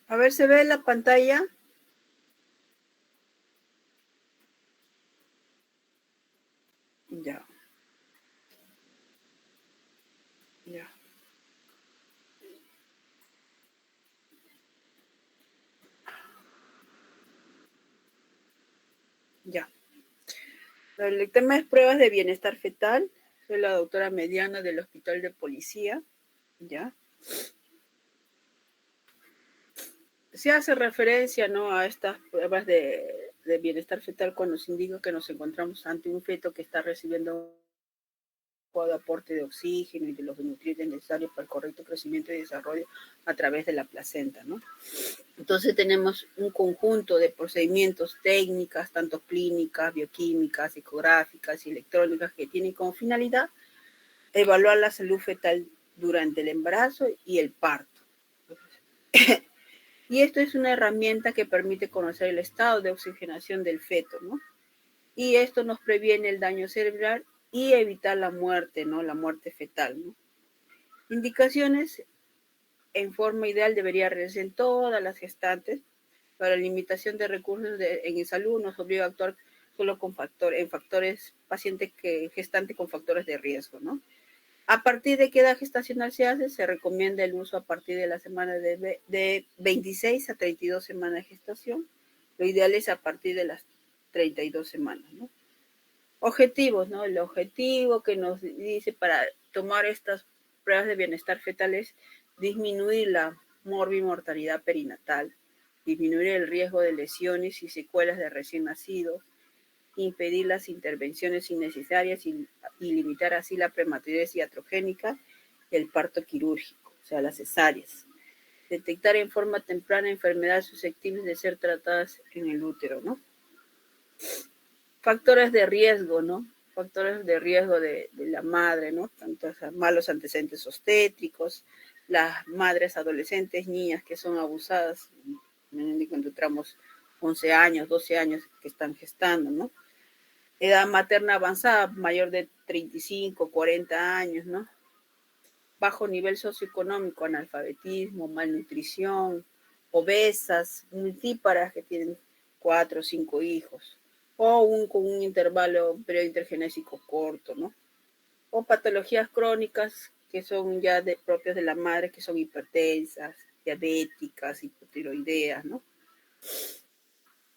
A ver, ¿se ve la pantalla? Ya, ya, ya. El tema es pruebas de bienestar fetal. Soy la doctora Mediana del Hospital de Policía, ¿ya? Se hace referencia, ¿no?, a estas pruebas de bienestar fetal cuando se indica que nos encontramos ante un feto que está recibiendo adecuado aporte de oxígeno y de los nutrientes necesarios para el correcto crecimiento y desarrollo a través de la placenta, ¿no? Entonces tenemos un conjunto de procedimientos, técnicas, tanto clínicas, bioquímicas, ecográficas y electrónicas, que tienen como finalidad evaluar la salud fetal durante el embarazo y el parto. Y esto es una herramienta que permite conocer el estado de oxigenación del feto, ¿no? Y esto nos previene el daño cerebral y evitar la muerte, ¿no? La muerte fetal, ¿no? Indicaciones: en forma ideal debería realizarse en todas las gestantes. Para la limitación de recursos en salud nos obliga a actuar solo con factores, paciente gestante con factores de riesgo, ¿no? ¿A partir de qué edad gestacional se hace? Se recomienda el uso a partir de la semana de 26 a 32 semanas de gestación. Lo ideal es a partir de las 32 semanas, ¿no? Objetivos, ¿no? El objetivo que nos dice para tomar estas pruebas de bienestar fetal es disminuir la morbimortalidad perinatal, disminuir el riesgo de lesiones y secuelas de recién nacidos, impedir las intervenciones innecesarias y limitar así la prematurez iatrogénica y el parto quirúrgico, o sea, las cesáreas. Detectar en forma temprana enfermedades susceptibles de ser tratadas en el útero, ¿no? Factores de riesgo, ¿no? Factores de riesgo de la madre, ¿no? Tanto malos antecedentes obstétricos, las madres adolescentes, niñas que son abusadas, cuando encontramos 11 años, 12 años que están gestando, ¿no? Edad materna avanzada, mayor de 35, 40 años, ¿no? Bajo nivel socioeconómico, analfabetismo, malnutrición, obesas, multíparas que tienen 4 o 5 hijos, o con un intervalo, un periodo intergenésico corto, ¿no? O patologías crónicas que son ya propias de la madre, que son hipertensas, diabéticas, hipotiroideas, ¿no?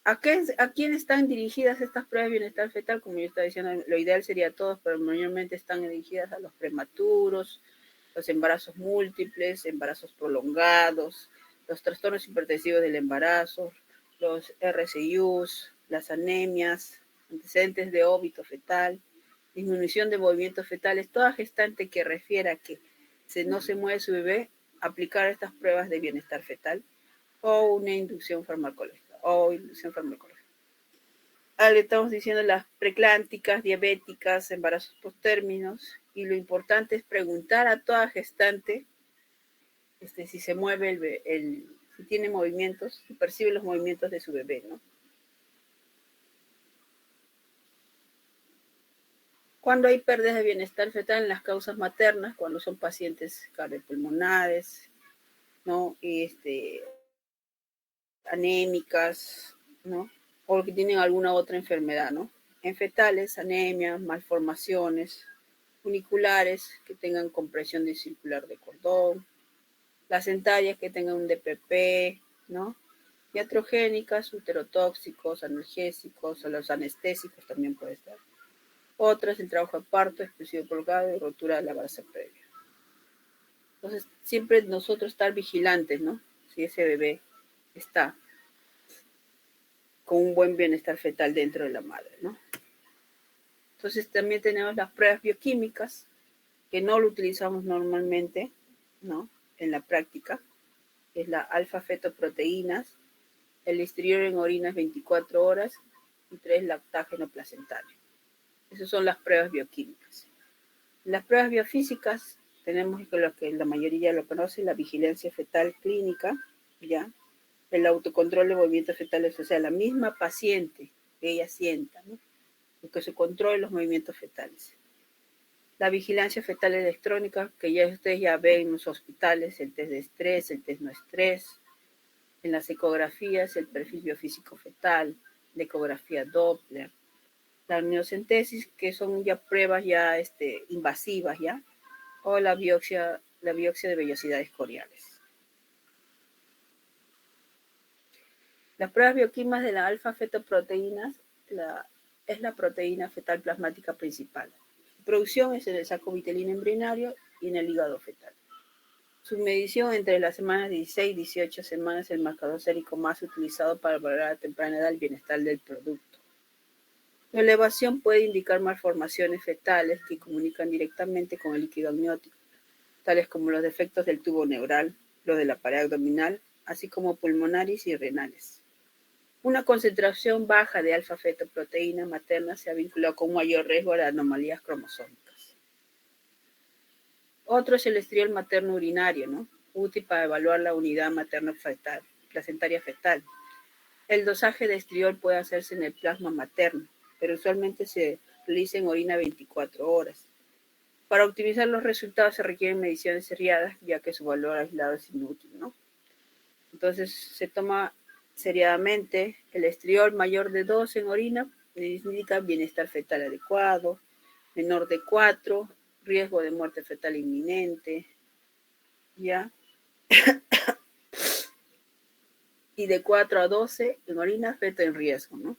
¿A quién están dirigidas estas pruebas de bienestar fetal? Como yo estaba diciendo, lo ideal sería a todos, pero mayormente están dirigidas a los prematuros, los embarazos múltiples, embarazos prolongados, los trastornos hipertensivos del embarazo, los RCIUs, las anemias, antecedentes de óbito fetal, disminución de movimientos fetales. Toda gestante que refiera que no se mueve su bebé, aplicar estas pruebas de bienestar fetal o una inducción farmacológica. Le estamos diciendo las preclánticas, diabéticas, embarazos postérminos, y lo importante es preguntar a toda gestante si se mueve si tiene movimientos, si percibe los movimientos de su bebé, ¿no? Cuando hay pérdidas de bienestar fetal en las causas maternas, cuando son pacientes cardiopulmonares, ¿no? Anémicas, ¿no? O que tienen alguna otra enfermedad, ¿no? En fetales, anemia, malformaciones uniculares que tengan compresión circular de cordón, placentarias que tengan un DPP, ¿no? Iatrogénicas, uterotóxicos, analgésicos, o los anestésicos también puede estar. Otras, el trabajo de parto, explosivo prolongado y rotura de la base previa. Entonces, siempre nosotros estar vigilantes, ¿no? Si ese bebé está con un buen bienestar fetal dentro de la madre, ¿no? Entonces también tenemos las pruebas bioquímicas, que no lo utilizamos normalmente, ¿no? En la práctica, es la alfa-fetoproteínas, el exterior en orinas 24 horas y 3 lactágeno placentario. Esas son las pruebas bioquímicas. Las pruebas biofísicas tenemos lo que la mayoría lo conoce, la vigilancia fetal clínica, ¿ya? El autocontrol de movimientos fetales, o sea, la misma paciente que ella sienta, ¿no? Que se controle los movimientos fetales. La vigilancia fetal electrónica, que ya ustedes ya ven en los hospitales, el test de estrés, el test no estrés, En las ecografías, el perfil biofísico fetal, la ecografía Doppler, la amniocentesis, que son ya pruebas ya invasivas, ¿ya? O la biopsia de vellosidades coriales. Las pruebas bioquímicas de la alfa-fetoproteínas es la proteína fetal plasmática principal. Su producción es en el saco vitelino embrionario y en el hígado fetal. Su medición entre las semanas 16 y 18 semanas es el marcador sérico más utilizado para valorar a temprana edad el bienestar del producto. La elevación puede indicar malformaciones fetales que comunican directamente con el líquido amniótico, tales como los defectos del tubo neural, los de la pared abdominal, así como pulmonares y renales. Una concentración baja de alfa-fetoproteína materna se ha vinculado con un mayor riesgo de anomalías cromosómicas. Otro es el estriol materno urinario, ¿no? Útil para evaluar la unidad materno-fetal, placentaria fetal. El dosaje de estriol puede hacerse en el plasma materno, pero usualmente se realiza en orina 24 horas. Para optimizar los resultados se requieren mediciones seriadas, ya que su valor aislado es inútil, ¿no? Entonces se toma seriadamente el estriol mayor de 2 en orina, indica bienestar fetal adecuado, menor de 4, riesgo de muerte fetal inminente, ¿ya? Y de 4 a 12 en orina, feto en riesgo, ¿no?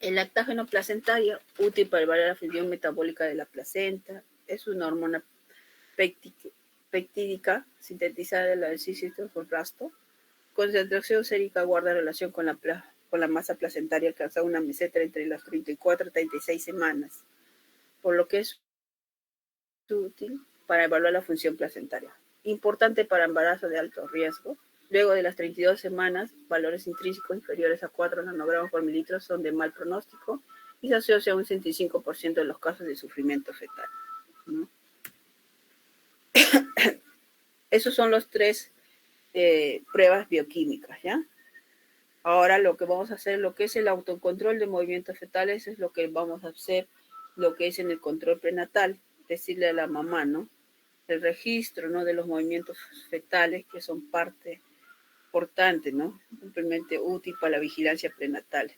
El lactágeno placentario, útil para evaluar la función metabólica de la placenta, es una hormona peptídica sintetizada de la citofosfato. Concentración sérica guarda relación con la masa placentaria alcanzada una meseta entre las 34 y 36 semanas, por lo que es útil para evaluar la función placentaria. Importante para embarazo de alto riesgo. Luego de las 32 semanas, valores intrínsecos inferiores a 4 nanogramos por mililitro son de mal pronóstico y se asocia a un 65% de los casos de sufrimiento fetal, ¿no? Esos son los tres pruebas bioquímicas, ¿ya? Ahora lo que vamos a hacer, lo que es el autocontrol de movimientos fetales, es lo que vamos a hacer, lo que es en el control prenatal, decirle a la mamá, ¿no? El registro, ¿no? De los movimientos fetales, que son parte importante, ¿no? Simplemente útil para la vigilancia prenatal.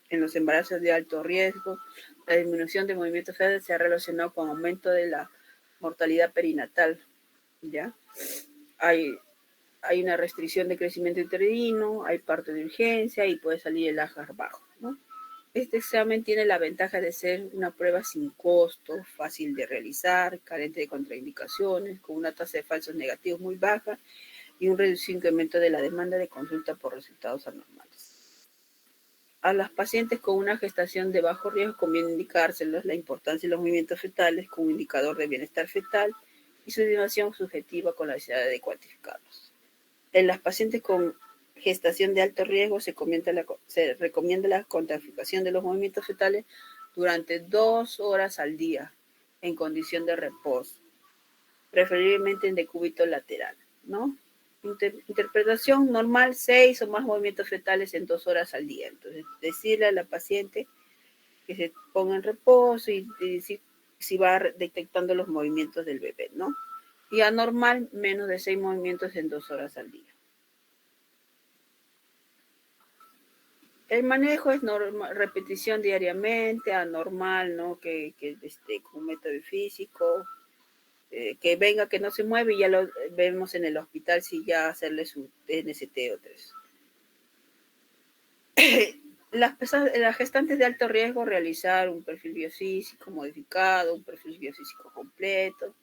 En los embarazos de alto riesgo, la disminución de movimientos fetales se ha relacionado con aumento de la mortalidad perinatal, ¿ya? Hay una restricción de crecimiento uterino, hay parto de urgencia y puede salir el ajar bajo, ¿no? Este examen tiene la ventaja de ser una prueba sin costo, fácil de realizar, carente de contraindicaciones, con una tasa de falsos negativos muy baja y un reducido incremento de la demanda de consulta por resultados anormales. A las pacientes con una gestación de bajo riesgo conviene indicárselos la importancia de los movimientos fetales como indicador de bienestar fetal y su estimación subjetiva con la necesidad de cuantificarlos. En las pacientes con gestación de alto riesgo se recomienda la cuantificación de los movimientos fetales durante 2 horas al día en condición de reposo, preferiblemente en decúbito lateral, ¿no? Interpretación normal, 6 o más movimientos fetales en 2 horas al día. Entonces, decirle a la paciente que se ponga en reposo y decir si va detectando los movimientos del bebé, ¿no? Y anormal, menos de 6 movimientos en 2 horas al día. El manejo es repetición diariamente, anormal, ¿no? Con método físico, que venga, que no se mueve y ya lo vemos en el hospital si ya hacerle su NST o 3. Las gestantes de alto riesgo realizar un perfil biofísico modificado, un perfil biofísico completo.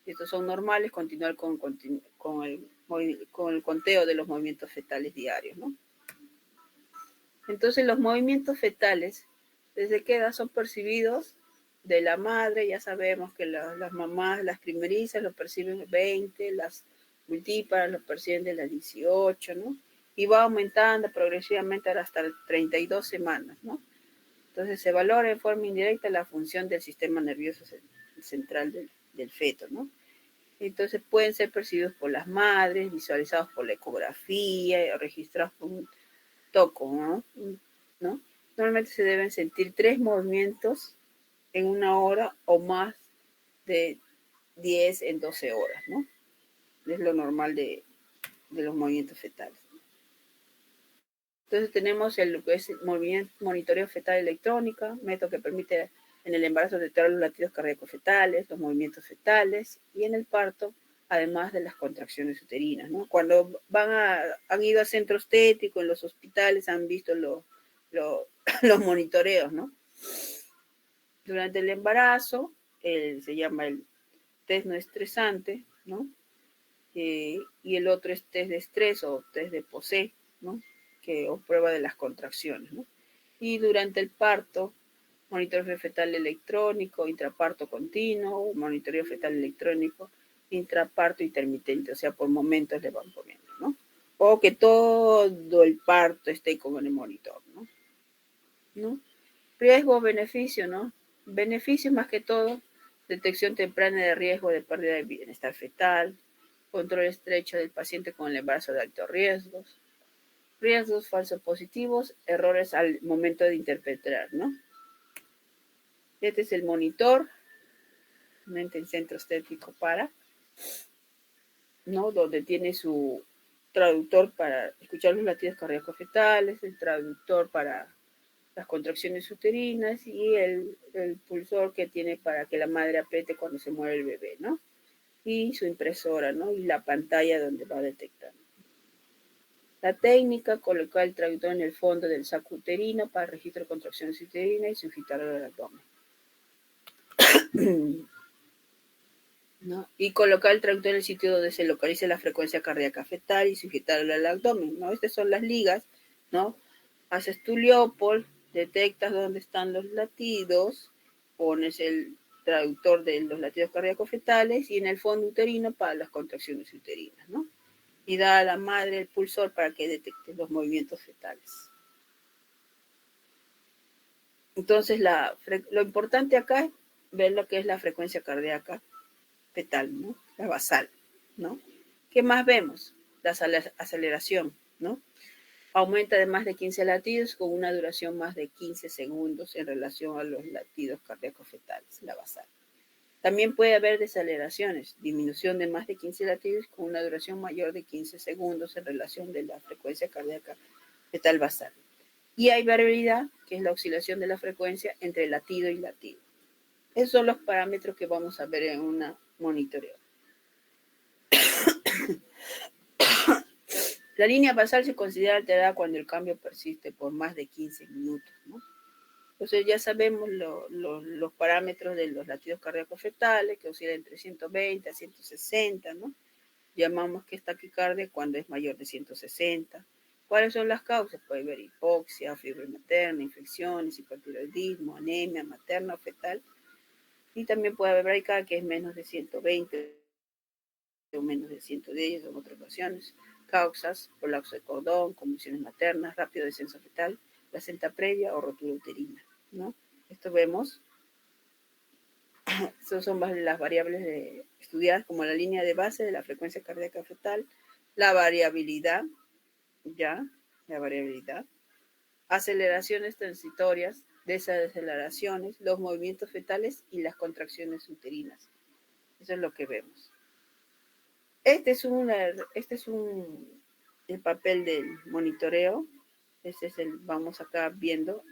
Estos son normales, continuar con el conteo de los movimientos fetales diarios, ¿no? Entonces los movimientos fetales, ¿desde qué edad son percibidos? De la madre, ya sabemos que las mamás, las primerizas lo perciben 20, las multíparas lo perciben de las 18, ¿no? Y va aumentando progresivamente hasta 32 semanas, ¿no? Entonces se valora en forma indirecta la función del sistema nervioso central del feto, ¿no? Entonces pueden ser percibidos por las madres, visualizados por la ecografía, registrados por un toco, ¿no? Normalmente se deben sentir 3 movimientos en 1 hora o más de 10 en 12 horas, ¿no? Es lo normal de de los movimientos fetales. Entonces tenemos el que es monitoreo fetal electrónica, método que permite en el embarazo detectar los latidos cardíacos fetales, los movimientos fetales, y en el parto, además de las contracciones uterinas, ¿no? Cuando han ido a centro estético, en los hospitales, han visto los monitoreos, ¿no? Durante el embarazo, se llama el test no estresante, ¿no? Y el otro es test de estrés o test de POSE, ¿no? O prueba de las contracciones, ¿no? Y durante el parto, monitoreo fetal electrónico, intraparto continuo, monitoreo fetal electrónico, intraparto intermitente, o sea, por momentos le van poniendo, ¿no? O que todo el parto esté como en el monitor, ¿no? ¿No? Riesgo, beneficio, ¿no? Beneficio más que todo, detección temprana de riesgo de pérdida de bienestar fetal, control estrecho del paciente con el embarazo de altos riesgos falsos positivos, errores al momento de interpretar, ¿no? Este es el monitor, el centro estético ¿no? Donde tiene su traductor para escuchar los latidos cardíacos fetales, el traductor para las contracciones uterinas y el pulsor que tiene para que la madre apriete cuando se mueve el bebé, ¿no? Y su impresora, ¿no? Y la pantalla donde va detectando. La técnica, colocar el traductor en el fondo del saco uterino para registro de contracciones uterinas y sujetarlo al abdomen. ¿No? Y colocar el traductor en el sitio donde se localice la frecuencia cardíaca fetal y sujetarlo al abdomen, ¿no? Estas son las ligas, ¿no? Haces tu Leopold, detectas dónde están los latidos, pones el traductor de los latidos cardíacos fetales y en el fondo uterino para las contracciones uterinas, ¿no? Y da a la madre el pulsor para que detecte los movimientos fetales. Entonces, lo importante acá es ver lo que es la frecuencia cardíaca fetal, ¿no? La basal, ¿no? ¿Qué más vemos? La aceleración, ¿no? Aumenta de más de 15 latidos con una duración más de 15 segundos en relación a los latidos cardíacos fetales, la basal. También puede haber desaceleraciones, disminución de más de 15 latidos con una duración mayor de 15 segundos en relación de la frecuencia cardíaca fetal basal. Y hay variabilidad, que es la oscilación de la frecuencia entre latido y latido. Esos son los parámetros que vamos a ver en una monitoreo. La línea basal se considera alterada cuando el cambio persiste por más de 15 minutos, ¿no? Entonces ya sabemos los parámetros de los latidos cardíacos fetales, que oscilan entre 120 a 160, ¿no? Llamamos que es taquicardia cuando es mayor de 160. ¿Cuáles son las causas? Puede haber hipoxia, fiebre materna, infecciones, hipotiroidismo, anemia materna o fetal. Y también puede haber bradicardia que es menos de 120 o menos de 110 en otras ocasiones. Causas: colapso de cordón, convulsiones maternas, rápido descenso fetal, placenta previa o rotura uterina, ¿no? Esto vemos. Estas son las variables estudiadas como la línea de base de la frecuencia cardíaca fetal, la variabilidad, ¿ya? La variabilidad, aceleraciones transitorias, desaceleraciones, los movimientos fetales y las contracciones uterinas. Eso es lo que vemos. Este es el papel del monitoreo. Vamos acá viendo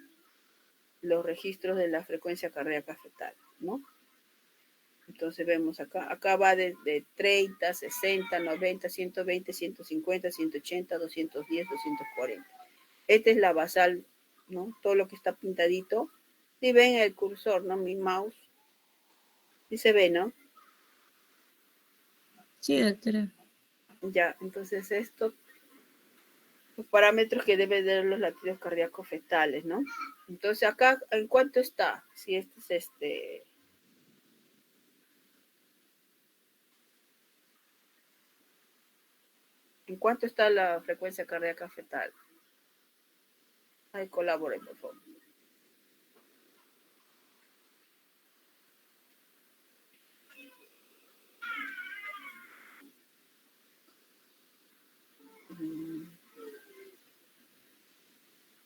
los registros de la frecuencia cardíaca fetal, ¿no? Entonces vemos acá va de 30, 60, 90, 120, 150, 180, 210, 240. Esta es la basal, ¿no? Todo lo que está pintadito. Si ven el cursor, ¿no? Mi mouse. Y se ve, ¿no? Sí, doctora. Ya, entonces los parámetros que deben tener los latidos cardíacos fetales, ¿no? Entonces acá, ¿en cuánto está? Si este es ¿en cuánto está la frecuencia cardíaca fetal? Ahí colaboren, por favor.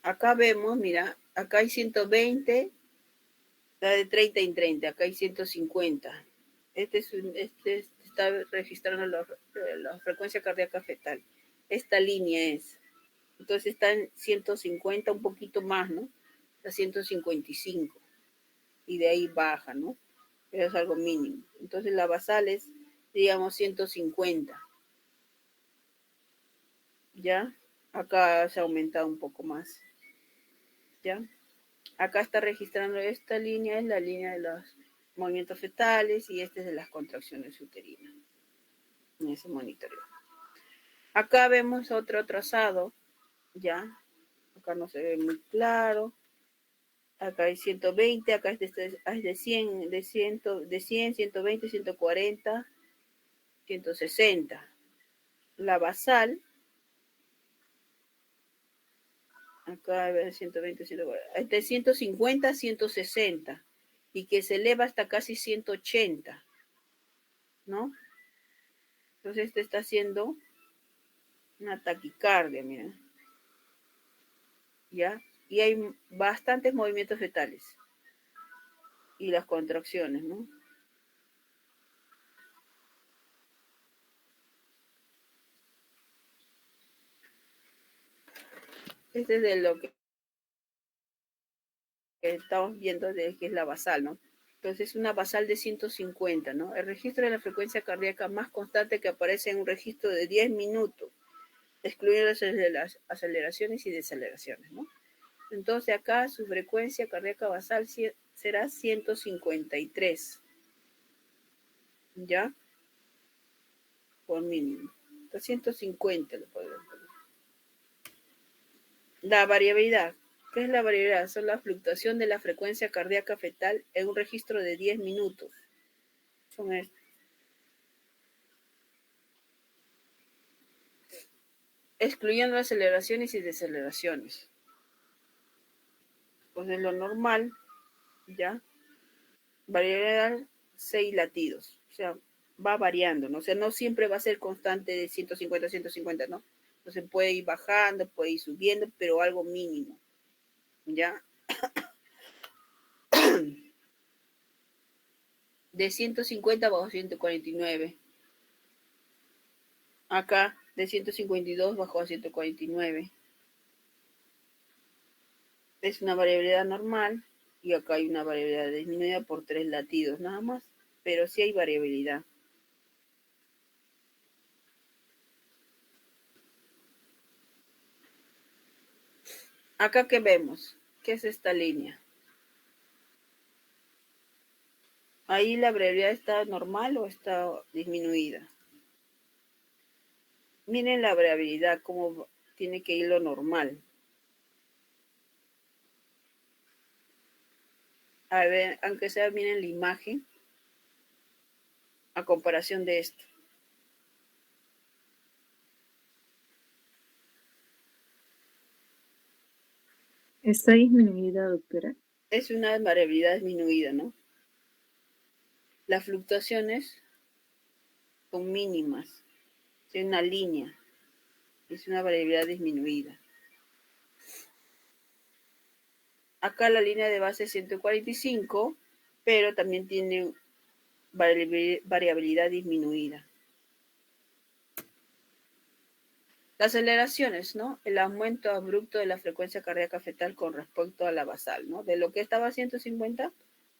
Acá vemos, mira, acá hay 120, está de 30 en 30, acá hay 150. Este está registrando la frecuencia cardíaca fetal. esta línea es. Entonces está en 150, un poquito más, ¿no? Está 155 y de ahí baja, ¿no? Pero es algo mínimo. Entonces la basal es, digamos, 150. ¿Ya? Acá se ha aumentado un poco más. ¿Ya? Acá está registrando esta línea, es la línea de los movimientos fetales y este es de las contracciones uterinas. En ese monitoreo. Acá vemos otro trazado, ¿ya? Acá no se ve muy claro. Acá hay 120, acá es de 100, de 100, de 100, 120, 140, 160. La basal, acá a ver, 120, 140, de 150 a 160 y que se eleva hasta casi 180, ¿no? Entonces este está haciendo una taquicardia, mira, ¿ya? Y hay bastantes movimientos fetales y las contracciones, ¿no? Este es de lo que estamos viendo, de que es la basal, ¿no? Entonces, una basal de 150, ¿no? El registro de la frecuencia cardíaca más constante que aparece en un registro de 10 minutos, excluyendo las aceleraciones y deceleraciones, ¿no? Entonces, acá su frecuencia cardíaca basal será 153, ¿ya? Por mínimo. Entonces, 150 lo podemos poner. La variabilidad. ¿Qué es la variabilidad? Son la fluctuación de la frecuencia cardíaca fetal en un registro de 10 minutos. Son estos. Excluyendo aceleraciones y deceleraciones. Pues de lo normal, ¿ya? Variabilidad 6 latidos. O sea, va variando, ¿no? O sea, no siempre va a ser constante de 150 a 150, ¿no? Entonces puede ir bajando, puede ir subiendo, pero algo mínimo, ¿ya? De 150 bajo 149. Acá, de 152 bajo a 149. Es una variabilidad normal y acá hay una variabilidad disminuida por 3 latidos nada más, pero sí hay variabilidad. Acá que vemos, ¿qué es esta línea? Ahí la variabilidad está normal o está disminuida. Miren la variabilidad, cómo tiene que ir lo normal. A ver, aunque sea, miren la imagen a comparación de esto. ¿Está disminuida, doctora? Es una variabilidad disminuida, ¿no? Las fluctuaciones son mínimas. Es una línea. Es una variabilidad disminuida. Acá la línea de base es 145, pero también tiene variabilidad disminuida. Las aceleraciones, ¿no? El aumento abrupto de la frecuencia cardíaca fetal con respecto a la basal, ¿no? De lo que estaba a 150,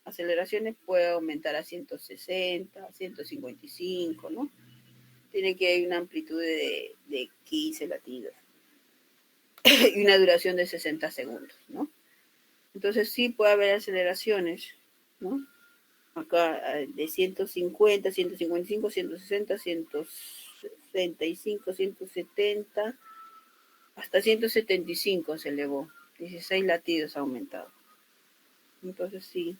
aceleraciones puede aumentar a 160, 155, ¿no? Tiene que haber una amplitud de 15 latidos y una duración de 60 segundos, ¿no? Entonces sí puede haber aceleraciones, ¿no? Acá de 150, 155, 160, 165, 170, hasta 175 se elevó. 16 latidos ha aumentado. Entonces sí,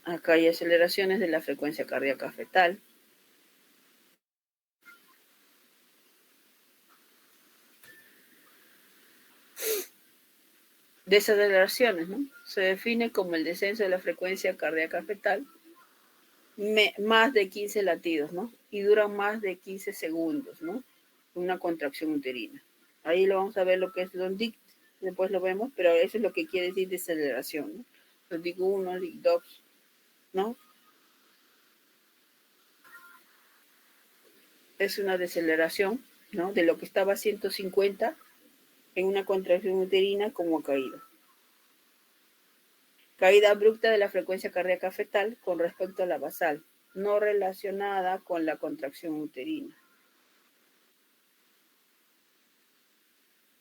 acá hay aceleraciones de la frecuencia cardíaca fetal. Desaceleraciones, ¿no? Se define como el descenso de la frecuencia cardíaca fetal más de 15 latidos, ¿no? Y duran más de 15 segundos, ¿no? Una contracción uterina. Ahí lo vamos a ver lo que es Londic, después lo vemos, pero eso es lo que quiere decir desaceleración, ¿no? Londic 1, Londic 2, ¿no? es una deceleración, ¿no? De lo que estaba a 150 en una contracción uterina como ha caído. Caída abrupta de la frecuencia cardíaca fetal con respecto a la basal, no relacionada con la contracción uterina.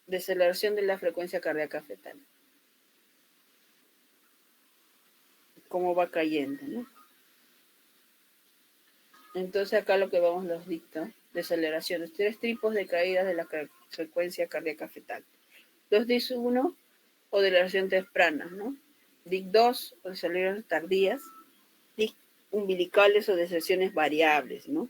Deceleración de la frecuencia cardíaca fetal. Cómo va cayendo, ¿no? Entonces acá lo que vamos los dicta, deceleraciones, 3 tipos de caídas de la frecuencia cardíaca fetal. 2 DIC 1 o deceleración temprana, ¿no? DIC 2 o deceleraciones tardías, DIC umbilicales o deceleraciones variables, ¿no?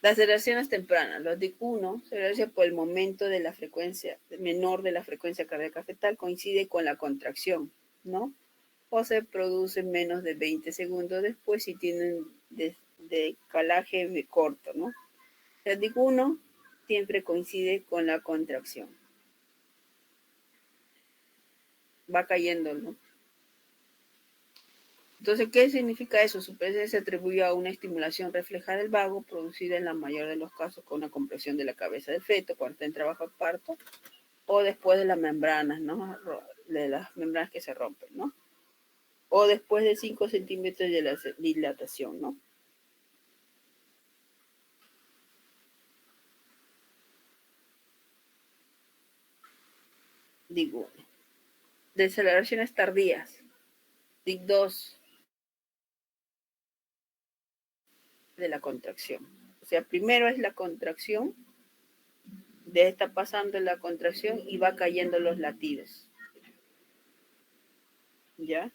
Las aceleraciones tempranas, los DIC 1, se realiza por el momento de la frecuencia menor de la frecuencia cardíaca fetal, coincide con la contracción, ¿no? O se produce menos de 20 segundos después si tienen decalaje corto, ¿no? El DIC 1 siempre coincide con la contracción. Va cayendo, ¿no? Entonces, ¿qué significa eso? Su presencia se atribuye a una estimulación refleja del vago producida en la mayor de los casos con una compresión de la cabeza del feto cuando está en trabajo de parto o después de las membranas, ¿no? De las membranas que se rompen, ¿no? O después de 5 centímetros de la dilatación, ¿no? Digo, deceleraciones tardías. DIC 2 de la contracción. O sea, primero es la contracción, de está pasando la contracción y va cayendo los latidos. ¿Ya?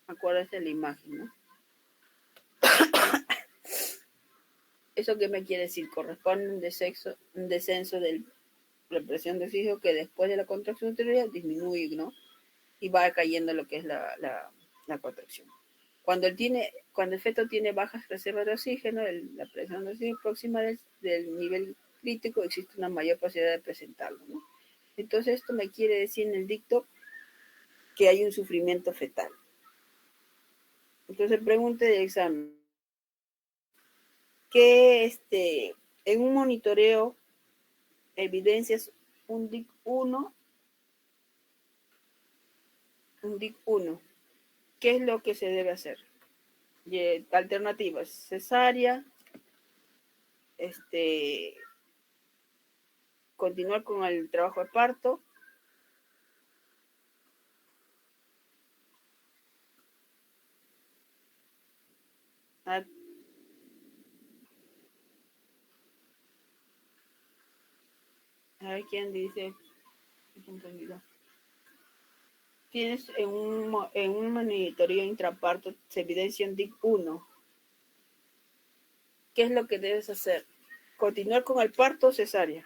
Acuérdense de la imagen, ¿no? ¿Eso qué me quiere decir? Corresponde a un descenso de la presión de oxígeno que después de la contracción uterina disminuye, ¿no? Y va cayendo lo que es la contracción. Cuando el feto tiene bajas reservas de oxígeno, la presión de oxígeno próxima del nivel crítico, existe una mayor posibilidad de presentarlo, ¿no? Entonces esto me quiere decir en el dicto que hay un sufrimiento fetal. Entonces pregunte de examen, ¿qué en un monitoreo evidencias un DIC 1? Un DIC 1. ¿Qué es lo que se debe hacer? Alternativas, cesárea, continuar con el trabajo de parto, a ver quién dice. Tienes en un monitoreo intraparto, se evidencia un DIC 1. ¿Qué es lo que debes hacer? ¿Continuar con el parto o cesárea?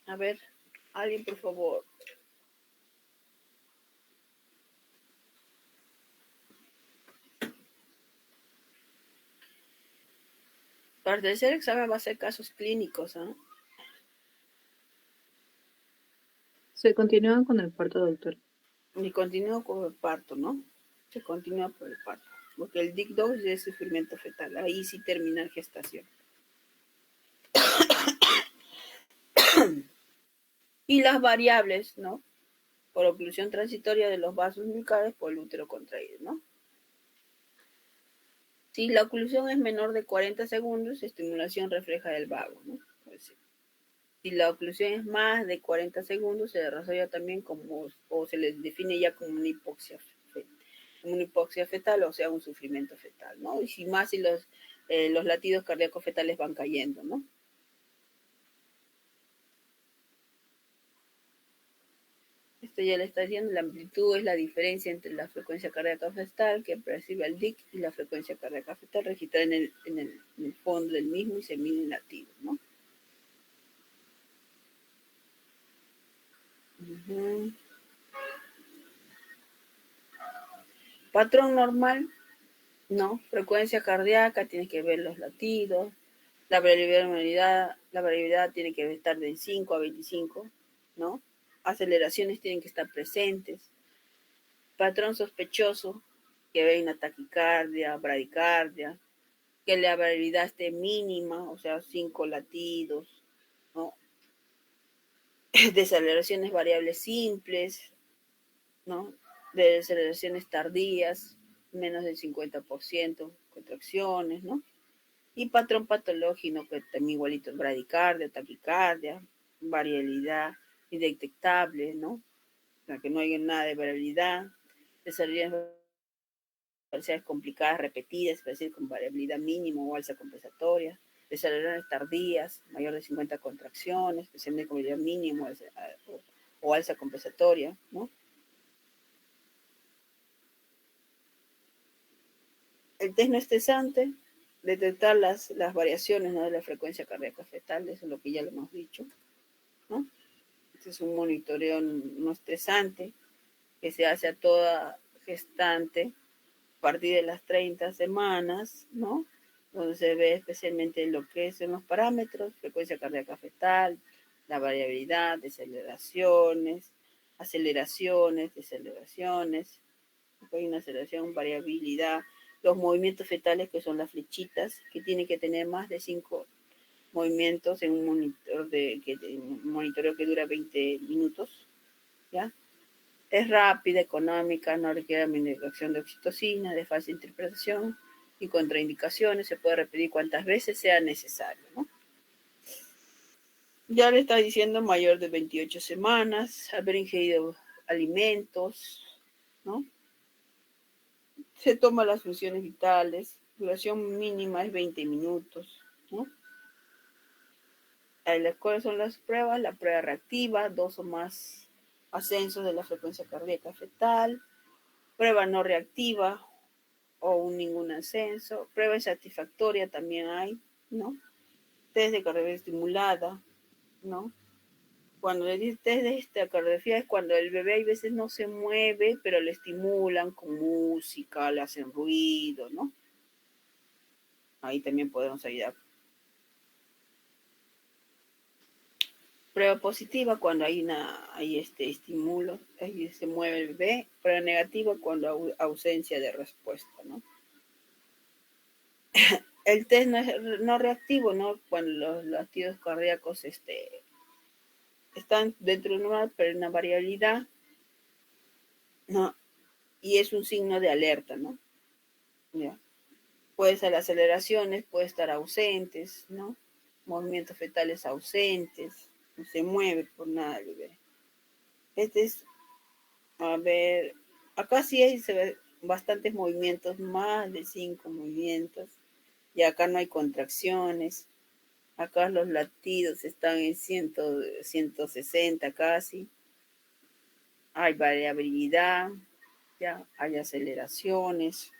A ver, alguien por favor. Para el tercer examen va a ser casos clínicos, ¿eh? Se continúa con el parto, doctor. Y continúa con el parto, ¿no? Se continúa por el parto. Porque el DIC 2 es sufrimiento fetal. Ahí sí termina la gestación. Y las variables, ¿no? Por oclusión transitoria de los vasos umbilicales por el útero contraído, ¿no? Si la oclusión es menor de 40 segundos, estimulación refleja del vago, ¿no? Pues, si la oclusión es más de 40 segundos, se desarrolla también como, o se le define ya como una hipoxia fetal, o sea, un sufrimiento fetal, ¿no? Y si más si los latidos cardíacos fetales van cayendo, ¿no? Esto ya le está diciendo, la amplitud es la diferencia entre la frecuencia cardíaca fetal que percibe el DIC y la frecuencia cardíaca fetal registrada en el fondo del mismo y se mide en latidos, ¿no? Uh-huh. Patrón normal, ¿no? Frecuencia cardíaca, tiene que ver los latidos. La variabilidad tiene que estar de 5 a 25, ¿no? Aceleraciones tienen que estar presentes. Patrón sospechoso, que ve una taquicardia, bradicardia, que la variabilidad esté mínima, o sea, 5 latidos, ¿no? Desaceleraciones variables simples, ¿no? Desaceleraciones tardías, menos del 50%, contracciones, ¿no? Y patrón patológico, que también igualito, bradicardia, taquicardia, variabilidad indetectable, ¿no? O sea, que no haya nada de variabilidad, desarrollos parciales complicadas, repetidas, es decir, con variabilidad mínima o alza compensatoria, desarrollos tardías, mayor de 50 contracciones, especialmente con variabilidad mínima o alza compensatoria, ¿no? El test no estresante, detectar las variaciones, ¿no?, de la frecuencia cardíaca fetal, eso es lo que ya lo hemos dicho, ¿no? Este es un monitoreo no estresante que se hace a toda gestante a partir de las 30 semanas, ¿no? Donde se ve especialmente lo que son los parámetros, frecuencia cardíaca fetal, la variabilidad, aceleraciones, deceleraciones, hay una aceleración, variabilidad, los movimientos fetales, que son las flechitas, que tienen que tener más de 5 movimientos en un monitoreo que dura 20 minutos, ¿ya? Es rápida, económica, no requiere administración de oxitocina, de fácil interpretación y contraindicaciones, se puede repetir cuantas veces sea necesario, ¿no? Ya le está diciendo mayor de 28 semanas, haber ingerido alimentos, ¿no? Se toma las funciones vitales, duración mínima es 20 minutos, ¿no? ¿Cuáles son las pruebas? La prueba reactiva, 2 o más ascensos de la frecuencia cardíaca fetal, prueba no reactiva o ningún ascenso, prueba insatisfactoria también hay, ¿no? Test de cardiografía estimulada, ¿no? Cuando le dice test de esta cardiografía es cuando el bebé a veces no se mueve, pero le estimulan con música, le hacen ruido, ¿no? Ahí también podemos ayudar. Prueba positiva cuando hay estímulo, ahí se mueve el bebé. Prueba negativa cuando ausencia de respuesta, ¿no? El test no reactivo, ¿no? Cuando los latidos cardíacos están dentro de una variabilidad, ¿no? Y es un signo de alerta, ¿no? ¿Ya? Puede ser aceleraciones, puede estar ausentes, ¿no? Movimientos fetales ausentes, no se mueve por nada el bebé. Este es, a ver, acá sí hay bastantes movimientos, más de 5 movimientos, y acá no hay contracciones. Acá los latidos están en 160 casi. Hay variabilidad, ya hay aceleraciones.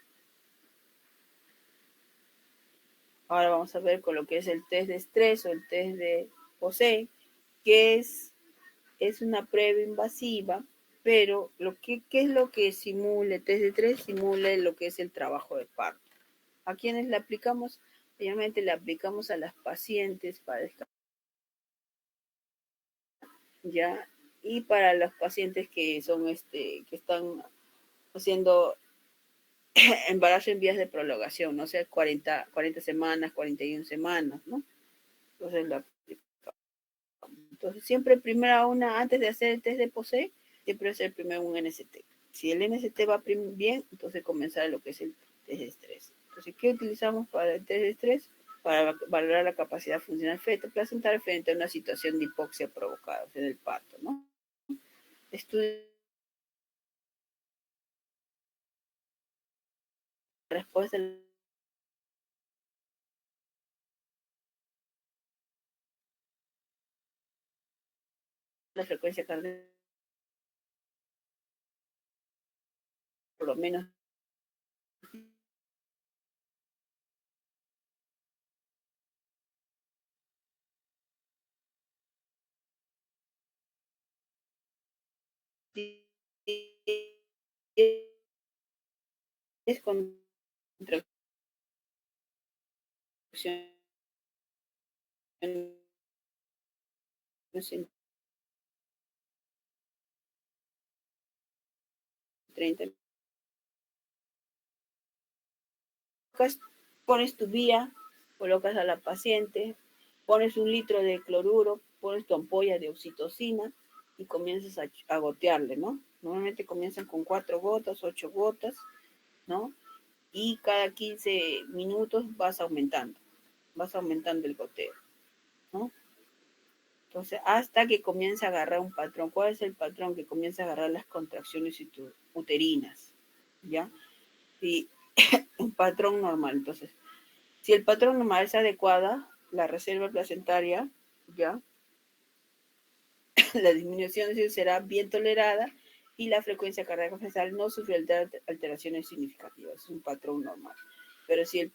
Ahora vamos a ver con lo que es el test de estrés o el test de José, que es una prueba invasiva, pero ¿qué es lo que simula? El test de estrés simula lo que es el trabajo de parto. ¿A quienes le aplicamos? Obviamente le aplicamos a las pacientes para descansar, ¿ya? Y para los pacientes que son que están haciendo embarazo en vías de prolongación, no sé, 40 semanas, 41 semanas, ¿no? Entonces siempre primero antes de hacer el test de POSE, siempre hacer primero un NST. Si el NST va bien, entonces comenzar lo que es el test de estrés. Entonces, ¿qué utilizamos para el test de estrés? Para valorar la capacidad funcional feto-placental frente a una situación de hipoxia provocada, o sea, del parto, ¿no? Estudio de respuesta a la frecuencia cardíaca, por lo menos contracciones en 30. Pones tu vía, colocas a la paciente, pones 1 litro de cloruro, pones tu ampolla de oxitocina y comienzas a gotearle, ¿no? Normalmente comienzan con 4 gotas, 8 gotas, ¿no? Y cada 15 minutos vas aumentando el goteo, ¿no? Entonces, hasta que comienza a agarrar un patrón. ¿Cuál es el patrón? Que comienza a agarrar las contracciones uterinas, ¿ya? Y un patrón normal. Entonces, si el patrón normal es adecuada, la reserva placentaria, ¿ya? La disminución será bien tolerada y la frecuencia cardíaca fetal no sufre alteraciones significativas. Es un patrón normal. Pero si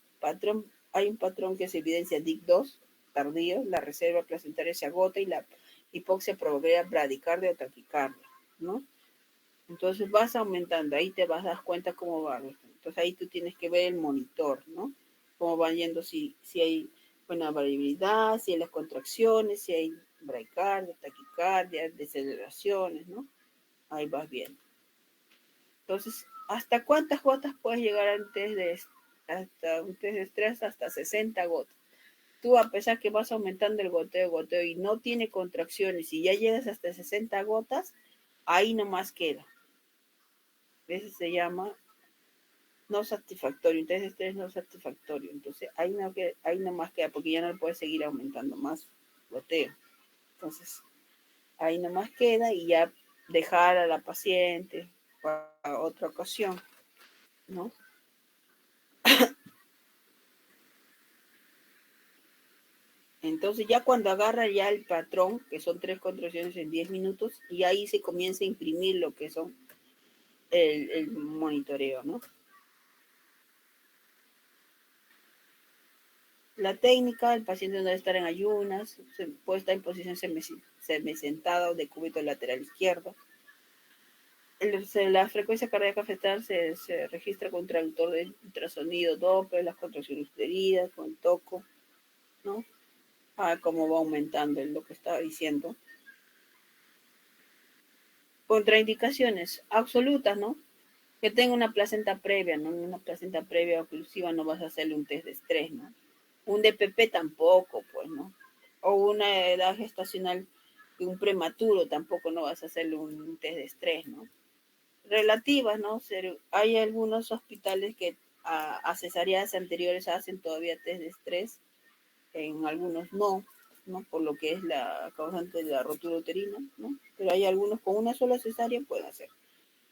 hay un patrón que se evidencia DIC2 tardío, la reserva placentaria se agota y la hipoxia provocaría bradicardia o taquicardia, ¿no? Entonces vas aumentando, ahí te vas a dar cuenta cómo va. Entonces ahí tú tienes que ver el monitor, ¿no? Cómo van yendo, si hay buena variabilidad, si hay las contracciones, si hay bradicardia, taquicardia, deceleraciones, ¿no? Ahí vas viendo. Entonces, ¿hasta cuántas gotas puedes llegar hasta un test de estrés? Hasta 60 gotas. Tú, a pesar que vas aumentando el goteo y no tiene contracciones y ya llegas hasta 60 gotas, ahí nomás queda. Ese se llama no satisfactorio, un test de estrés no satisfactorio. Entonces, ahí nomás queda, porque ya no le puedes seguir aumentando más goteo. Entonces, ahí nomás queda y ya dejar a la paciente para otra ocasión, ¿no? Entonces ya cuando agarra ya el patrón, que son 3 contracciones en 10 minutos, y ahí se comienza a imprimir lo que son el monitoreo, ¿no? La técnica, el paciente no debe estar en ayunas, puede estar en posición semisentada o de cúbito lateral izquierdo. La frecuencia cardíaca fetal se registra con traductor de ultrasonido Doppler, las contracciones uterinas, con toco, ¿no? Cómo va aumentando lo que estaba diciendo. Contraindicaciones absolutas, ¿no? Que tenga una placenta previa, ¿no? Una placenta previa oclusiva no vas a hacerle un test de estrés, ¿no? Un DPP tampoco, pues, ¿no? O una edad gestacional de un prematuro tampoco no vas a hacerle un test de estrés, ¿no? Relativas, ¿no? Hay algunos hospitales que a cesáreas anteriores hacen todavía test de estrés, en algunos no, ¿no? Por lo que es la causante de la rotura uterina, ¿no? Pero hay algunos con una sola cesárea pueden hacer.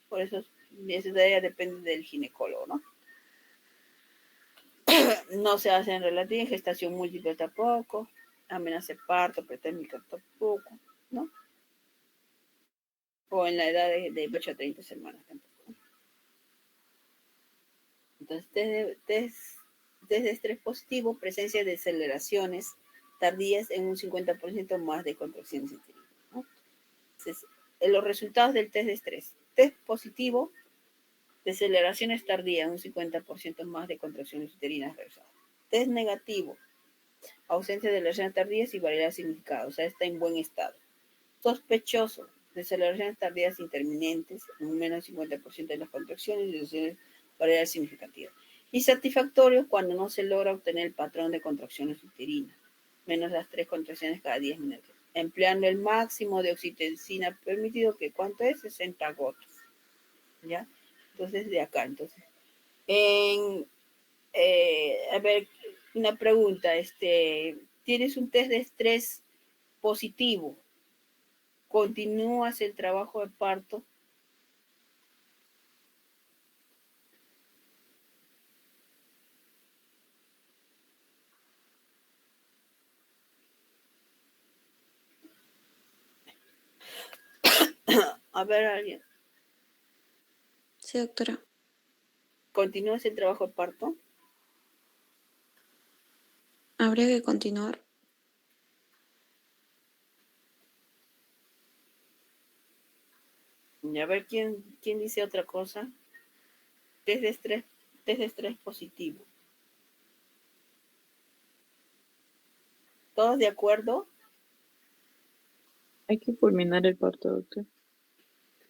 Por eso esa tarea depende del ginecólogo, ¿no? No se hace en relativa, en gestación múltiple tampoco, amenaza de parto, pretérmica tampoco, ¿no? O en la edad de 8 a 30 semanas tampoco. Entonces, desde estrés positivo, presencia de aceleraciones tardías en un 50% más de contracciones uterinas, ¿no? Entonces, los resultados del test de estrés. Test positivo, deceleraciones tardías, un 50% más de contracciones uterinas realizadas. Test negativo, ausencia de lesiones tardías y variedad significada, o sea, está en buen estado. Sospechoso, deceleraciones tardías interminentes, un menos 50% de las contracciones y lesiones variedad significativa. Y satisfactorio cuando no se logra obtener el patrón de contracciones uterinas, menos las 3 contracciones cada 10 minutos, empleando el máximo de oxitocina permitido, que ¿cuánto es? 60 gotas, ¿ya? Entonces, de acá, entonces. A ver, una pregunta, ¿tienes un test de estrés positivo? ¿Continúas el trabajo de parto? A ver, alguien. Sí, doctora. ¿Continúas el trabajo de parto? ¿Habría que continuar? Y a ver, ¿quién dice otra cosa? Test de estrés test de estrés positivo. ¿Todos de acuerdo? Hay que culminar el parto, doctor.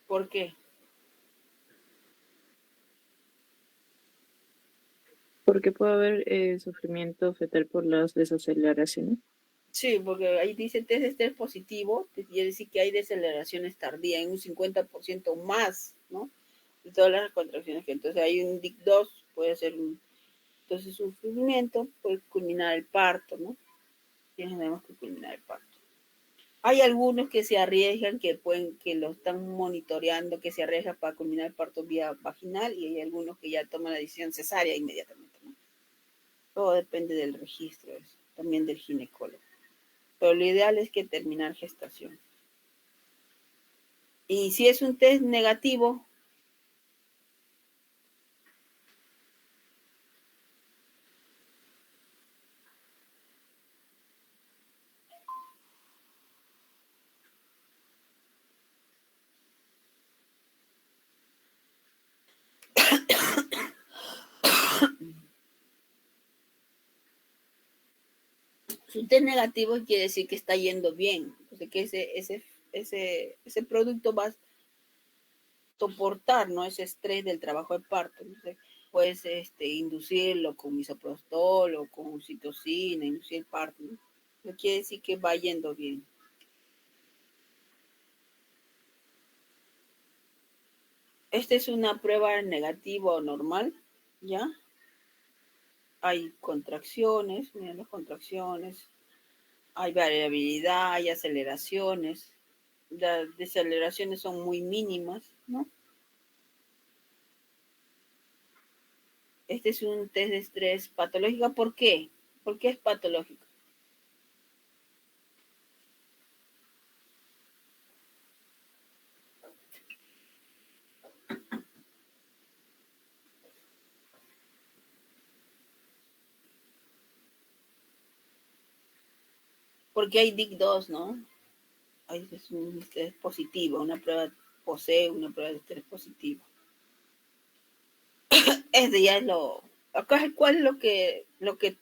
¿Por qué? Porque puede haber sufrimiento fetal por las desaceleraciones. Sí, porque ahí dice test de estrés positivo, quiere decir que hay deceleraciones tardías en un 50% más, ¿no? De todas las contracciones que entonces hay un DIC2, puede ser entonces un sufrimiento, puede culminar el parto, ¿no? Tenemos que culminar el parto. Hay algunos que se arriesgan, que lo están monitoreando, que se arriesgan para culminar el parto vía vaginal y hay algunos que ya toman la decisión cesárea inmediatamente, ¿no? Todo depende del registro, también del ginecólogo. Pero lo ideal es que terminar gestación. Y si es un test negativo, si un test negativo quiere decir que está yendo bien, o sea, que ese producto va a soportar, ¿no? Ese estrés del trabajo de parto. Entonces, puedes inducirlo con misoprostol o con citocina, inducir el parto, ¿no? Eso quiere decir que va yendo bien. Esta es una prueba negativa o normal, ¿ya? Hay contracciones, miren las contracciones, hay variabilidad, hay aceleraciones, las deceleraciones son muy mínimas, ¿no? Este es un test de estrés patológico. ¿Por qué? ¿Por qué es patológico? Porque hay DIC2, ¿no? Ahí es un estrés positivo, una prueba posee una prueba de estrés positivo. Este ya es lo... Acá, ¿cuál es lo que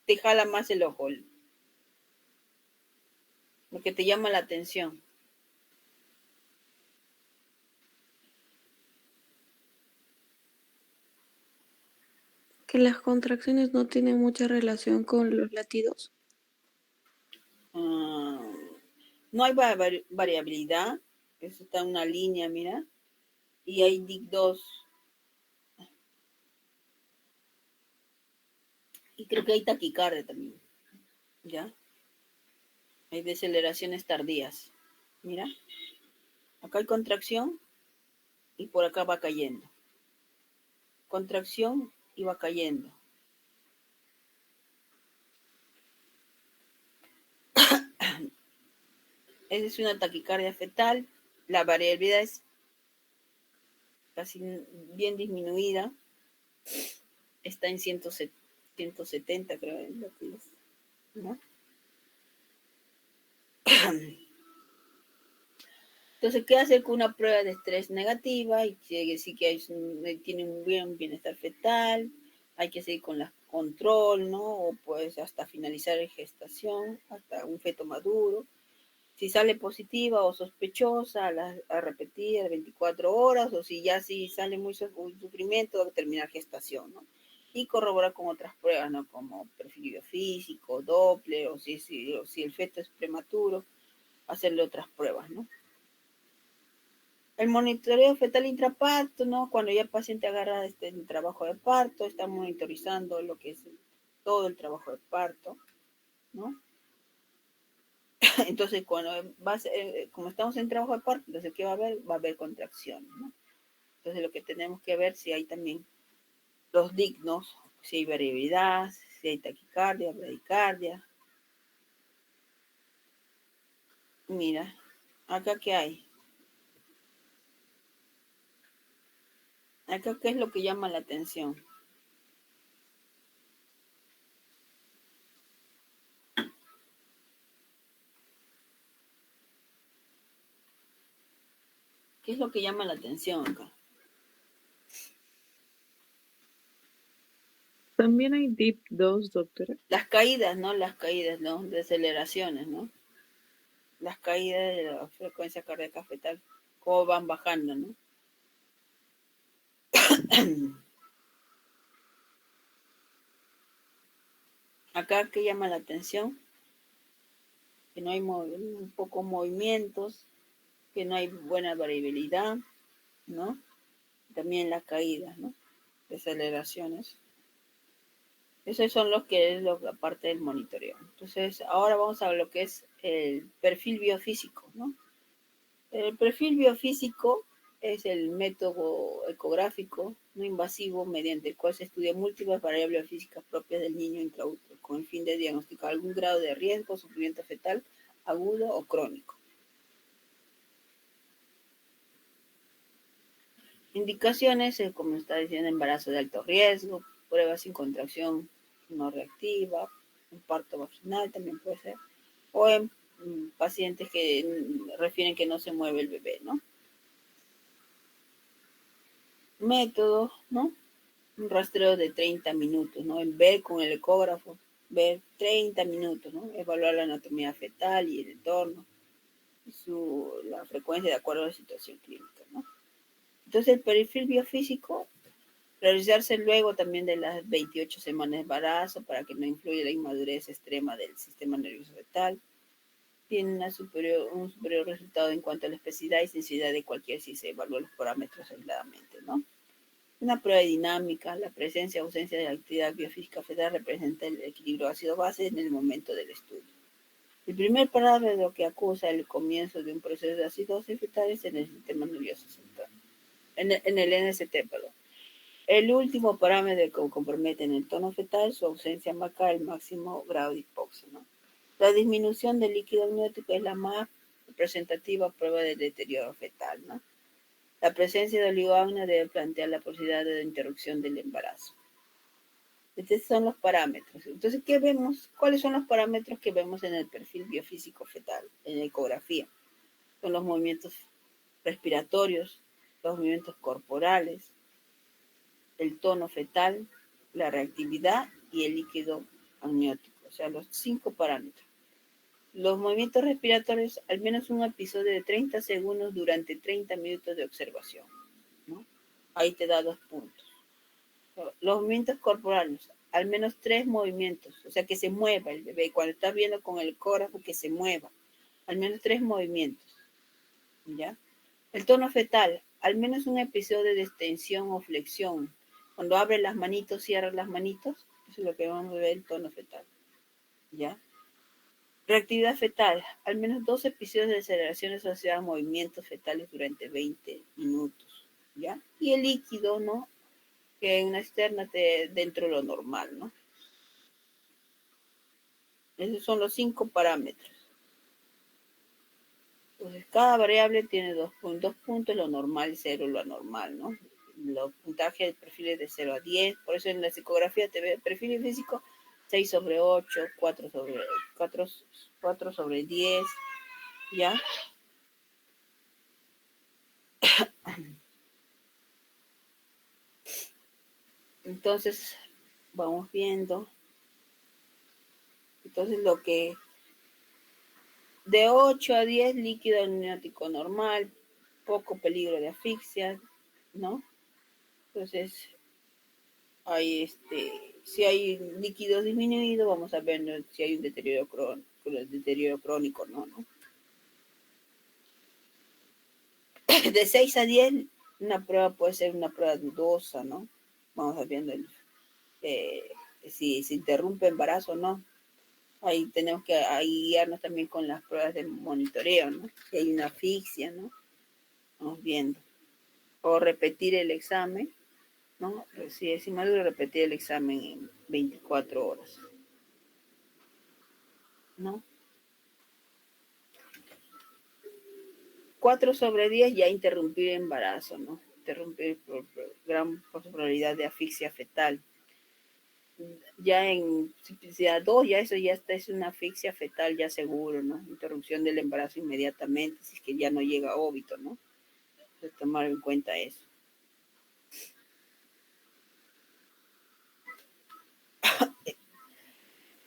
te jala más el ojo? Lo que te llama la atención. Que las contracciones no tienen mucha relación con los latidos. Ah, no hay variabilidad. Eso está en una línea, mira. Y hay DIC2. Y creo que hay taquicardia también. ¿Ya? Hay deceleraciones tardías. Mira. Acá hay contracción y por acá va cayendo. Contracción y va cayendo. Esa es una taquicardia fetal. La variabilidad es casi bien disminuida. Está en 170, creo, es lo que es, ¿no? Entonces, ¿qué hacer con una prueba de estrés negativa? Y sí que tiene un buen bienestar fetal, hay que seguir con la control, ¿no? O pues hasta finalizar la gestación, hasta un feto maduro. Si sale positiva o sospechosa, a repetir 24 horas, o si ya sí sale muy sufrimiento, terminar gestación, ¿no? Y corroborar con otras pruebas, ¿no? Como perfil biofísico, Doppler, o si el feto es prematuro, hacerle otras pruebas, ¿no? El monitoreo fetal intraparto, ¿no? Cuando ya el paciente agarra el trabajo de parto, está monitorizando lo que es todo el trabajo de parto, ¿no? Entonces, como estamos en trabajo de parto, entonces, ¿qué va a haber? Va a haber contracciones, ¿no? Entonces, lo que tenemos que ver si hay también los dignos, si hay variabilidad, si hay taquicardia, bradicardia. Mira, acá qué hay. Acá qué es lo que llama la atención. ¿Qué es lo que llama la atención acá? También hay DIP-2, doctora. Las caídas, ¿no? Las caídas, ¿no? De aceleraciones, ¿no? Las caídas de la frecuencia cardíaca fetal, cómo van bajando, ¿no? Acá que llama la atención, que no hay un poco movimientos, que no hay buena variabilidad, ¿no? También las caídas, ¿no? Deceleraciones. Esos son los que es la parte del monitoreo. Entonces, ahora vamos a ver lo que es el perfil biofísico, ¿no? El perfil biofísico es el método ecográfico no invasivo mediante el cual se estudian múltiples variables físicas propias del niño intraútero con el fin de diagnosticar algún grado de riesgo, sufrimiento fetal agudo o crónico. Indicaciones, como está diciendo, embarazo de alto riesgo, pruebas sin contracción no reactiva, un parto vaginal también puede ser, o en pacientes que refieren que no se mueve el bebé, ¿no? Método, ¿no? Un rastreo de 30 minutos, ¿no? En ver con el ecógrafo, ver 30 minutos, ¿no? Evaluar la anatomía fetal y el entorno, la frecuencia de acuerdo a la situación clínica, ¿no? Entonces, el perfil biofísico, realizarse luego también de las 28 semanas de embarazo para que no influya la inmadurez extrema del sistema nervioso fetal. Tiene un superior resultado en cuanto a la especificidad y sensibilidad de cualquier si se evalúan los parámetros aisladamente, ¿no? Una prueba dinámica, la presencia o ausencia de la actividad biofísica fetal representa el equilibrio ácido-base en el momento del estudio. El primer parámetro que acusa el comienzo de un proceso de acidosis fetal es en el sistema nervioso central, en el NST, perdón. El último parámetro que compromete en el tono fetal, su ausencia marca el máximo grado de hipoxia, ¿no? La disminución del líquido amniótico es la más representativa prueba del deterioro fetal, ¿no? La presencia de oligoamnios debe plantear la posibilidad de interrupción del embarazo. Estos son los parámetros. Entonces, ¿qué vemos? ¿Cuáles son los parámetros que vemos en el perfil biofísico fetal, en la ecografía? Son los movimientos respiratorios, los movimientos corporales, el tono fetal, la reactividad y el líquido amniótico, o sea, los 5 parámetros. Los movimientos respiratorios, al menos un episodio de 30 segundos durante 30 minutos de observación, ¿no? Ahí te da 2 puntos. Los movimientos corporales, al menos 3 movimientos, o sea, que se mueva el bebé. Cuando estás viendo con el ecógrafo, que se mueva. Al menos 3 movimientos, ¿ya? El tono fetal, al menos un episodio de extensión o flexión. Cuando abre las manitos, cierra las manitos, eso es lo que vamos a ver el tono fetal, ¿ya? Reactividad fetal, al menos 2 episodios de aceleraciones asociadas a movimientos fetales durante 20 minutos, ¿ya? Y el líquido, ¿no? Que en una externa dentro de lo normal, ¿no? Esos son los 5 parámetros. Entonces, cada variable tiene 2 puntos, lo normal y 0 lo anormal, ¿no? Los puntajes de perfiles de 0 a 10, por eso en la psicografía te ve perfil físico 6 sobre 8, 4 sobre 10, ¿ya? Entonces, vamos viendo. Entonces, lo que de 8 a 10, líquido amniótico normal, poco peligro de asfixia, ¿no? Entonces, si hay líquidos disminuidos, vamos a ver si hay un deterioro crónico, ¿no? De 6 a 10, una prueba puede ser una prueba dudosa, ¿no? Vamos a ver si se interrumpe embarazo o no. Ahí tenemos que guiarnos también con las pruebas de monitoreo, ¿no? Si hay una asfixia, ¿no? Vamos viendo. O repetir el examen, ¿no? Si es inmaduro, repetir el examen en 24 horas, ¿no? 4 sobre 10 ya interrumpir embarazo, ¿no? Interrumpir por gran probabilidad de asfixia fetal. Ya en simplicidad 2, ya eso ya está, es una asfixia fetal ya seguro, ¿no? Interrupción del embarazo inmediatamente, si es que ya no llega a óbito, ¿no? Entonces, tomar en cuenta eso.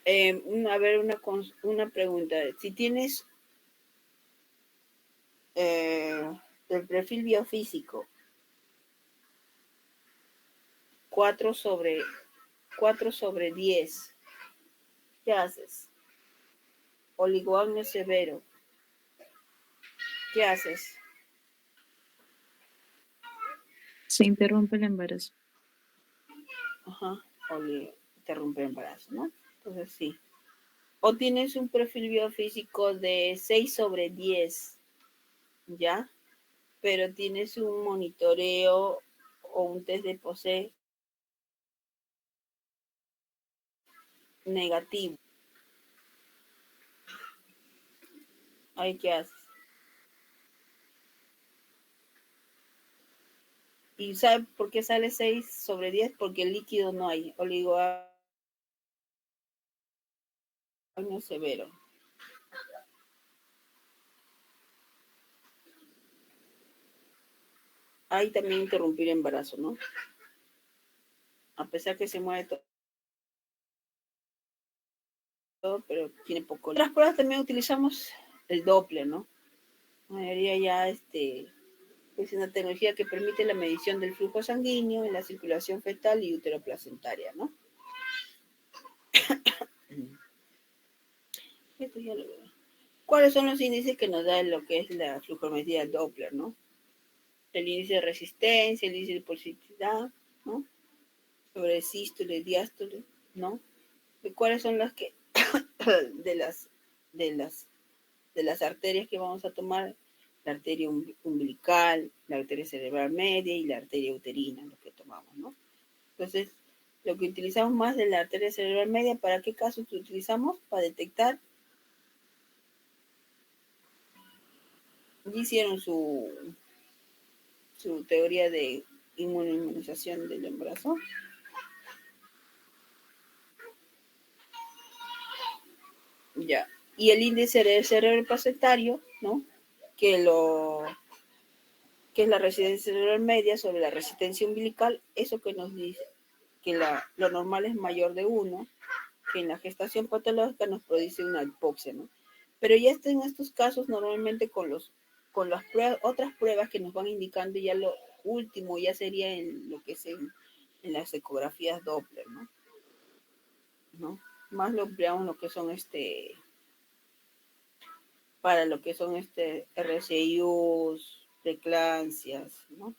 A ver, una pregunta. Si tienes el perfil biofísico 4/10, ¿qué haces? Oligoamnio severo, ¿qué haces? Se interrumpe el embarazo. Ajá, interrumpe el embarazo, ¿no? Entonces sí. O tienes un perfil biofísico de 6/10, ¿ya? Pero tienes un monitoreo o un test de POSE negativo. Ahí, ¿qué haces? ¿Y sabe por qué sale 6/10? Porque el líquido no hay, oligoamnio severo. Ahí también interrumpir el embarazo, ¿no? A pesar que se mueve todo, pero tiene poco. En otras pruebas también utilizamos el Doppler, ¿no? La mayoría ya es una tecnología que permite la medición del flujo sanguíneo en la circulación fetal y uteroplacentaria, ¿no? Esto ya lo veo. ¿Cuáles son los índices que nos da lo que es la flujometría Doppler, ¿no? El índice de resistencia, el índice de pulsatilidad, ¿no? Sobre sístole, diástole, ¿no? ¿Y cuáles son las que de las de las de las arterias que vamos a tomar? La arteria umbilical, la arteria cerebral media y la arteria uterina, lo que tomamos, ¿no? Entonces, lo que utilizamos más de la arteria cerebral media, ¿para qué casos utilizamos? Para detectar. Hicieron su teoría de inmunización del embarazo. Ya. Y el índice del cerebro placentario, ¿no? Que es la resistencia cerebral media sobre la resistencia umbilical, eso que nos dice que lo normal es mayor de 1, que en la gestación patológica nos produce una hipoxia, ¿no? Pero ya en estos casos, normalmente con las otras pruebas que nos van indicando, ya lo último ya sería en lo que es en las ecografías Doppler, ¿no? ¿No? Más lo empleamos lo que son para lo que son RCIUs, preeclampsias, ¿no?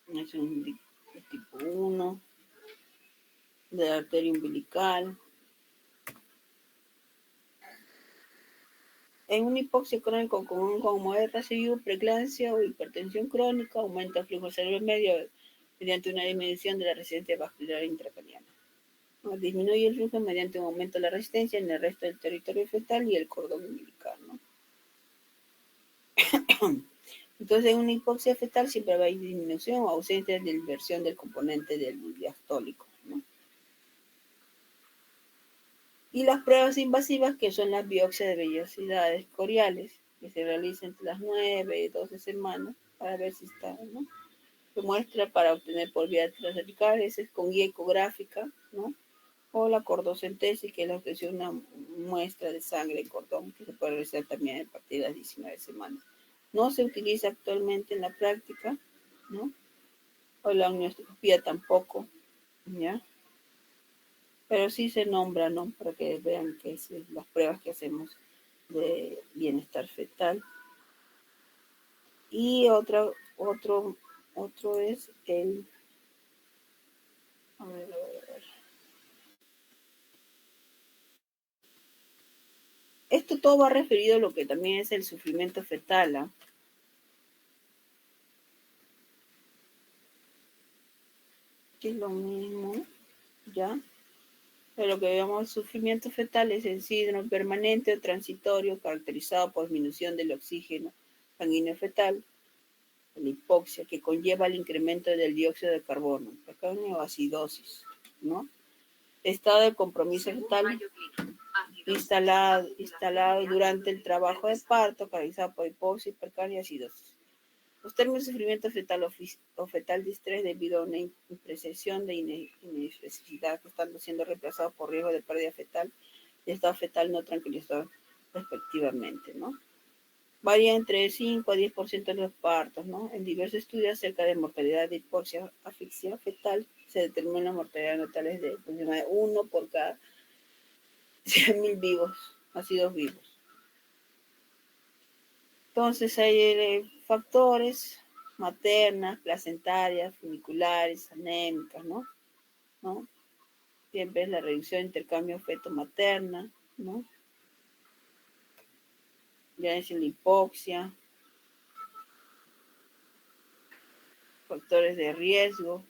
Es un tipo 1 de la arteria umbilical. En una hipoxia crónica como RCIU, preeclampsia o hipertensión crónica, aumenta el flujo cerebral medio mediante una disminución de la resistencia vascular intracraniana. Disminuye el flujo mediante un aumento de la resistencia en el resto del territorio fetal y el cordón umbilical, ¿no? Entonces, en una hipoxia fetal siempre va a haber disminución o ausencia de inversión del componente del diastólico, ¿no? Y las pruebas invasivas, que son las biopsias de vellosidades coriales, que se realizan entre las 9 y 12 semanas para ver si está, ¿no? Se muestra para obtener por vía transcervicales, es con guía ecográfica, ¿no? O la cordocentesis, que es la obtención de una muestra de sangre de cordón, que se puede realizar también a partir de las 19 semanas. No se utiliza actualmente en la práctica, ¿no? O la amnioscopía tampoco, ¿ya? Pero sí se nombra, ¿no? Para que vean que es las pruebas que hacemos de bienestar fetal. Y otro es el... A ver. Esto todo va referido a lo que también es el sufrimiento fetal, ¿eh? Que es lo mismo, ¿ya? Pero lo que vemos, sufrimiento fetal es el síndrome permanente o transitorio caracterizado por disminución del oxígeno sanguíneo fetal, la hipoxia, que conlleva el incremento del dióxido de carbono, o acidosis, ¿no? Estado de compromiso fetal. instalado durante el trabajo de parto, realizado por hipoxia, hipercapnia y acidosis. Los términos de sufrimiento fetal o fetal distrés debido a una imprecisión de inespecificidad que están siendo reemplazados por riesgo de pérdida fetal y estado fetal no tranquilizador respectivamente, ¿no? Varía entre 5 a 10% de los partos, ¿no? En diversos estudios acerca de mortalidad de hipoxia, asfixia fetal, se determina la mortalidad natales de aproximadamente 1 por cada 100.000 vivos, nacidos vivos. Entonces hay factores maternas, placentarias, funiculares, anémicas, ¿no? Siempre es la reducción de intercambio feto-materna, ¿no? Ya es la hipoxia, factores de riesgo,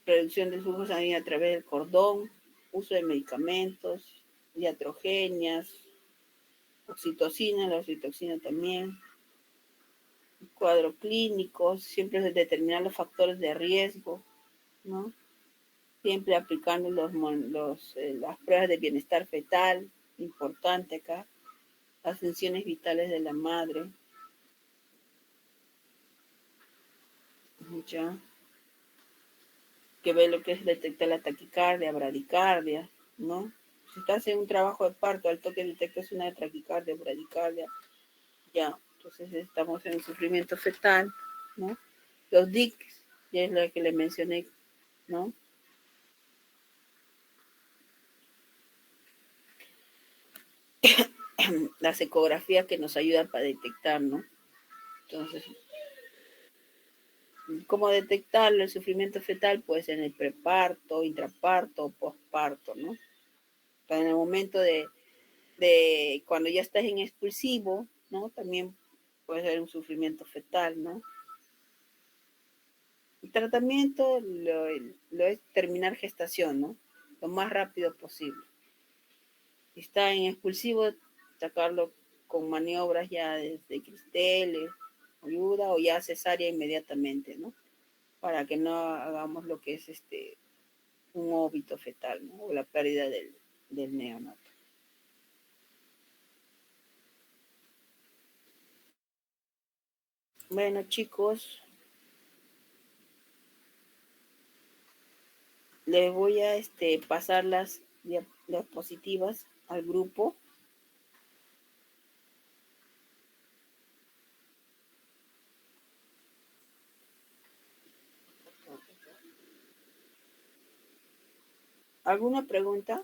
reducción del flujo sanguíneo a través del cordón, uso de medicamentos, iatrogenias, oxitocina, la oxitoxina también, cuadro clínico, siempre es determinar los factores de riesgo, ¿no? Siempre aplicando las pruebas de bienestar fetal, importante acá, las funciones vitales de la madre, ya, que ve lo que es detectar la taquicardia, bradicardia, ¿no? Si estás en un trabajo de parto, al toque detectas una taquicardia, bradicardia, ya, entonces estamos en el sufrimiento fetal, ¿no? Los DICs, ya es lo que le mencioné, ¿no? Las ecografías que nos ayudan para detectar, ¿no? Entonces, ¿cómo detectarlo? El sufrimiento fetal puede ser en el preparto, intraparto o postparto, ¿no? Pero en el momento de cuando ya estás en expulsivo, ¿no? También puede ser un sufrimiento fetal, ¿no? El tratamiento lo es terminar gestación, ¿no? Lo más rápido posible. Si está en expulsivo, sacarlo con maniobras ya desde Cristele, ayuda o ya cesárea inmediatamente, ¿no? Para que no hagamos lo que es un óbito fetal, ¿no? O la pérdida del neonato. Bueno, chicos, les voy a pasar las diapositivas al grupo. ¿Alguna pregunta?